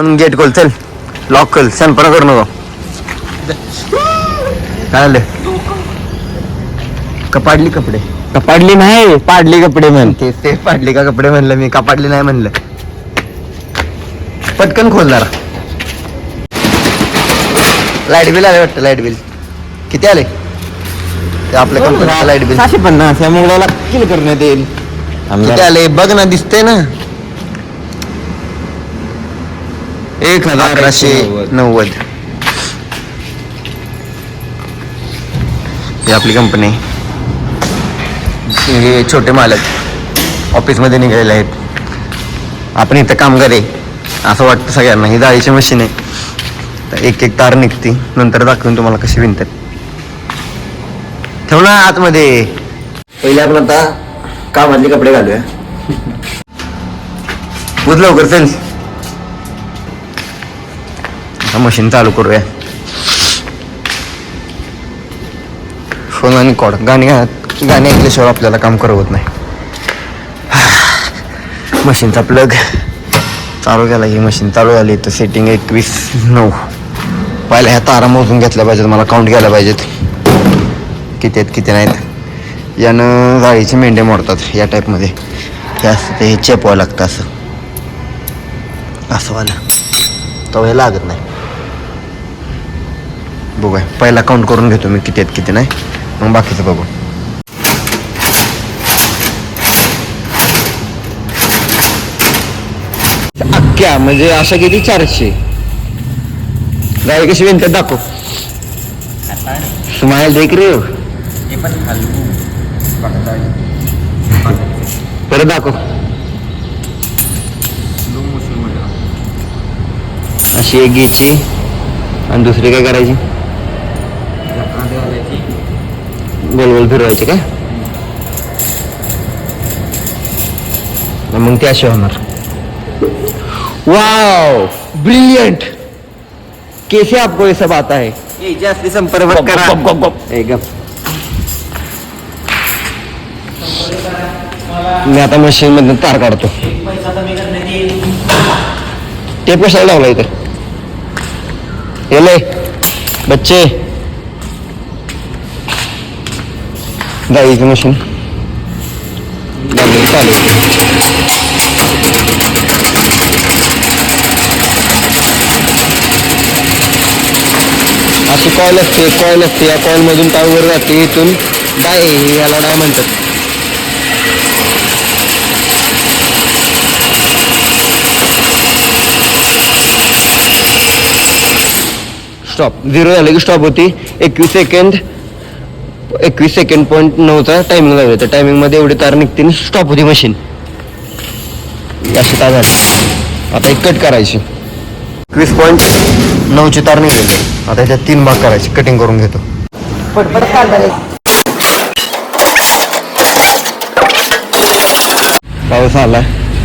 जाऊन गेट खोल, चल लॉक खोल, संपर्क करू नको. काय आलं का पाडली कपडे? पाडली नाही, पाडली कपडे म्हण. ते पाडली का कपडे म्हणलं मी, का पाडली नाही म्हणलं. पटकन खोल जरा. लाईट बिल आले वाटतं, लाईट बिल किती आले ते आपल्या कंपनीचं लाईट बिल? 650 या मुलाला किल करण्यात येईल. किती आले बघ ना, दिसतंय ना. 1190. ही आपली कंपनी. हे छोटे मालक ऑफिसमध्ये निघालेले आहेत. आपण इथं काम करे असं वाटतं सगळ्यांना. ही जाळीची मशीन आहे, तर एक एक तार निघते. नंतर दाखवून तुम्हाला कशी विणतात. ठेव ना आतमध्ये. पहिले आपण आता कामातले कपडे घालूया. बुध लवकर चल. आता मशीन चालू करूया. फोन आणि कॉड. गाणी ऐकल्याशिवाय आपल्याला काम करवत नाही. मशीनचा प्लग चालू केला. ही मशीन चालू झाली. तर सेटिंग 21.9. पहिल्या ह्या तारा मोजून घेतल्या पाहिजेत, मला काउंट घ्यायला पाहिजेत किती आहेत किती नाहीत. यानं जाळीचे मेंढे मोडतात या टाईपमध्ये. हे असं ते चेपवावं लागतं असं वाला, तो हे लागत नाही. बघूया, पहिला काउंट करून घेतो मी किती आहेत किती नाही, मग बाकीचं बघू. अख्ख्या म्हणजे अशा किती 400 गाडी कशी विणतात दाखव. स्माईल देख रे. परत दाखव. अशी एक घ्यायची आणि दुसरी काय करायची, गोल गोल फिरवायची काय, मग ते अशी होणार. Wow brilliant. कैसे आपको ये सब आता है? जास्ती संपर्क करा. मी आता मशीन मधून तार काढतो. ते कशाला लावला इथे? येले बच्चे. जाळीची मशीन चालू. अशी कॉईल असते. या कॉईल मधून काय वर जाते, इथून याला डाय म्हणतात. स्टॉप. 0 झालं की स्टॉप होती. 21 सेकंड पॉईंट 9चा टायमिंग लागला. तर टायमिंग मध्ये एवढी तार निघते, स्टॉप होती मशीन. अशी तार झाली. आता एक कट करायची. 21.9ची तार निघाली. आता याच्यात 3 भाग करायचे. कटिंग करून घेतो. पाऊस आला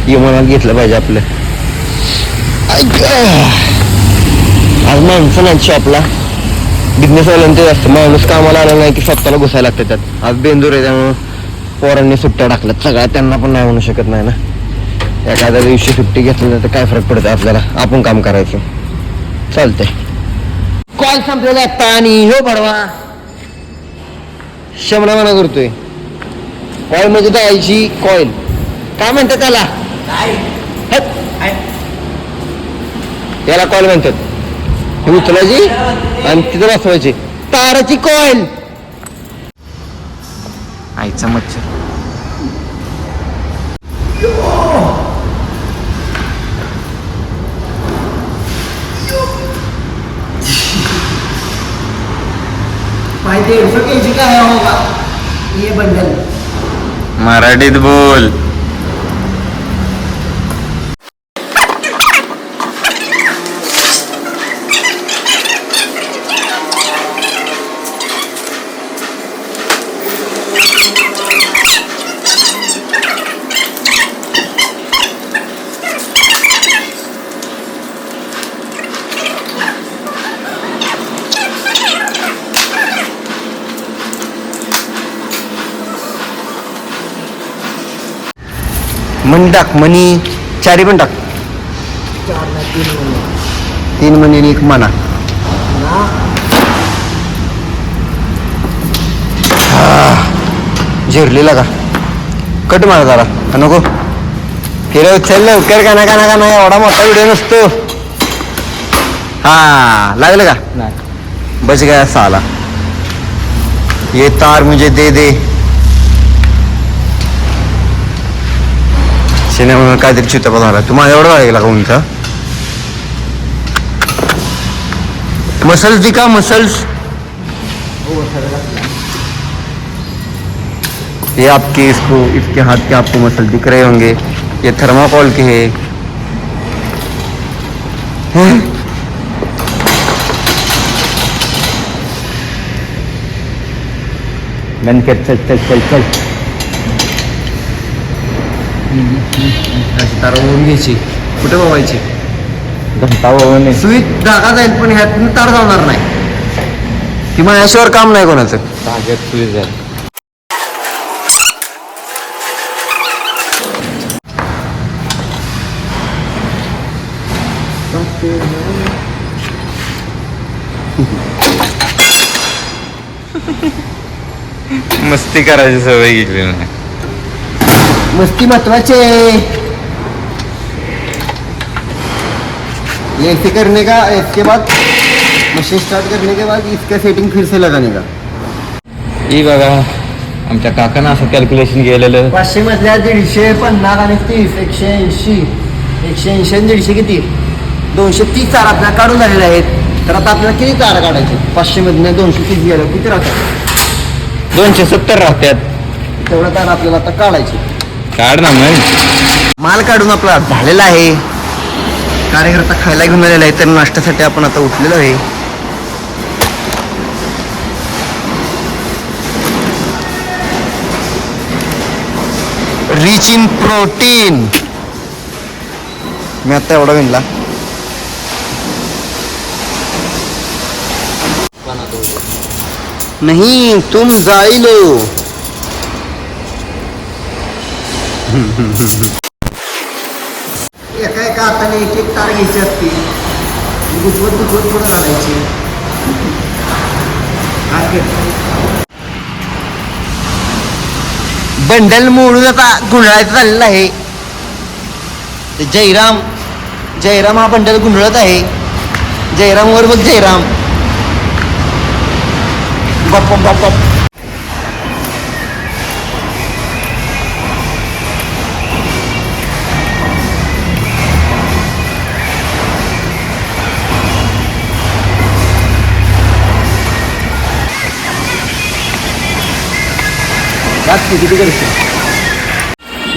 मनात घेतलं पाहिजे आपलं. आज माणसं नाही शॉपला. बिझनेसवाल्यांचे जास्त. माणूस कामाला आला नाही की स्वतःला घुसायला लागतं त्यात. आज बेंदूर आहे त्यामुळं पोरांनी सुट्ट्या टाकल्यात सगळ्या. त्यांना पण नाही म्हणू शकत नाही ना. एखाद्या दिवशी सुट्टी घेतली तर काय फरक पडतो आपल्याला. आपण काम करायचं. चालतंय. कॉल संपलेला आता आणि ह्यो बडवा शमणा म्हणा करतोय. कॉईल म्हणजे जायची कॉईल काय म्हणतात त्याला? याला कॉईल म्हणतात. उचलायची आणि तिथं बसवायची. ताराची कॉईल. आईचा मच्छर. मराठीत बोल. मनी टाक. मनी चारी पण टाक. 3 मणी आणि 1 मणा. झिरलीला का कट मार जरा का नको फिरव चल लवकर का ना एवढा मोठा व्हिडिओ नसतो. हा लागलं का नाही बच गया साला. ये तार मुझे दे दे. सिनेमा काहीतरी चित्रपट झाला तुम्हाला एवढं लागेल का उंचा मसल्स दिखा मसल्स. ये आपके इसके हाथ के आपको मसल दिख रहे होंगे. ये थर्माकोल के हैं. बंद कर चल चल चल चल तार ओढून घ्यायची कुठे बघायची घंटा वळवणे सुई धागा जाईल पण ह्यातून तार जाणार नाही. ती माझ्याशिवाय काम नाही कोणाचं. धाग्यात सुई झाली. मस्ती करायची सवय घेतली नाही. मस्ती महत्वाचे. ये ऐसे करने का इसके बाद मशीन स्टार्ट करने के बाद इसका सेटिंग फिर से लगाने का. ही बघा आमच्या काकानं असं कॅल्क्युलेशन केलेलं 500 मधल्या 150 आणि 30 180 180 आणि 150 किती 230 तार आपल्याला काढून झालेले आहेत. तर आता आपल्याला किती तार काढायचे 500 मधनं 230 गेलं किती राहतात 270 राहत्यात. तेवढं तार आपल्याला आता काढायचे. काढ ना मग. माल काढून आपला झालेला आहे. कार्यकर्ता खायला घेऊन आलेला आहे तर नाश्त्यासाठी आपण आता उठलेलो आहे. Rich in protein. मी आता एवढा विणला नहीं तुम जाई लो. एका एका हाताने एक तार घ्यायची असते गुजवत पुढे घालायची. बंडल मोडून आता गुंडळायचं चाललेलं आहे. जयराम हा बंडल गुंडळत आहे. जयराम वर बघ जयराम गप गप गप.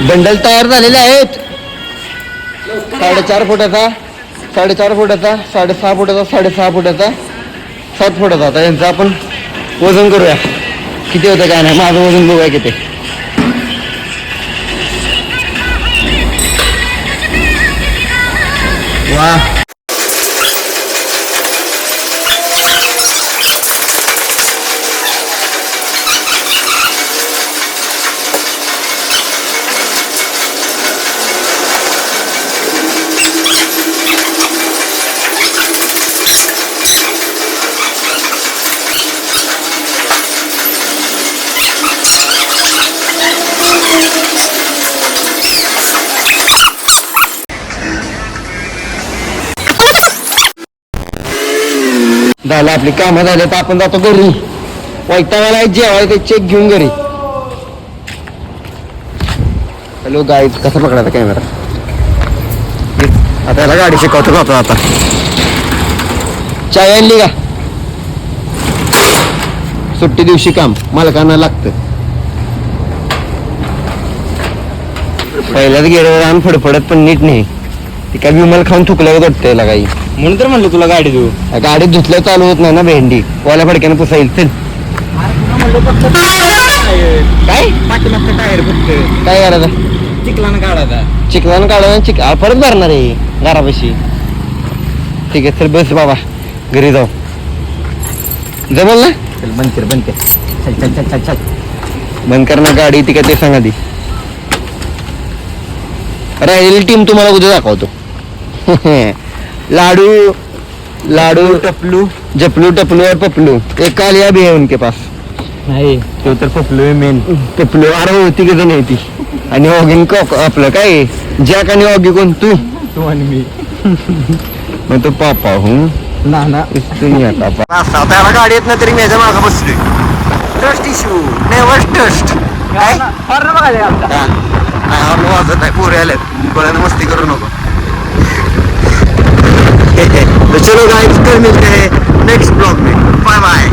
बंडल तयार झालेले आहेत. 4.5 फुटाचा 4.5 फुटाचा 6.5 फुटाचा 6.5 फुटाचा 7 फुटाचा. आता यांचं आपण वजन करूया किती होतं काय नाही. माझं वजन बघूया किती. वा झालं आपली कामं झाले तर आपण जातो घरी. वैतागाला जेवाय ते चेक घेऊन घरी. हॅलो गाईज कसा पकडायचा कॅमेरा. आता याला गाडी शिकवतो जातो. आता चाय आणली का सुट्टी दिवशी काम मालकांना लागतं. पहिल्याच गेल्यावर आण फडफडत पण नीट नाही. ती काय विमल खाऊन थुकल्यावर वाटतं याला काही. म्हणून तर म्हणलं तुला गाडी देऊ. गाडीत धुतल्या चालू होत नाही ना भेंडी. वाल्या फडक्यानं पुसाईल. चल काय पाठीमागचं टायर फक्त काय करायचं चिखलानं काढायचा. चिखलानं काढा परत भरणार आहे घरापाशी. ठीक आहे चल बस बाबा घरी जाऊ. जमल ना. चल बंद कर चल चल चल चल चल. बंद कर ना गाडी. ती काय ते सांगा ती. राहिलेली टीम तुम्हाला उद्या दाखवतो. लाडू लाडू टपलू जपलू टपलू और पपलू एक कालिया भी है उनके पास. नाही तो तर पपलू आहे मेन. पपलू अरे होती की नाही ती आणि ऑगिन कॉक आपलं काय जॅक आणि ऑगी कोण तू तू आणि मी. मग तो पापा हूं ना ना दुनिया पापा आता त्याला गाडी येत ना तरी मी याच्या मागं बसलोय. ट्रस्ट इश्यू नेव्हर ट्रस्ट काय नाही वाजत नाही पोरे आल्यात कोणाला मस्ती करू नको. तो चलो गाइस कल मिलते हैं नेक्स्ट ब्लॉग में. Bye bye.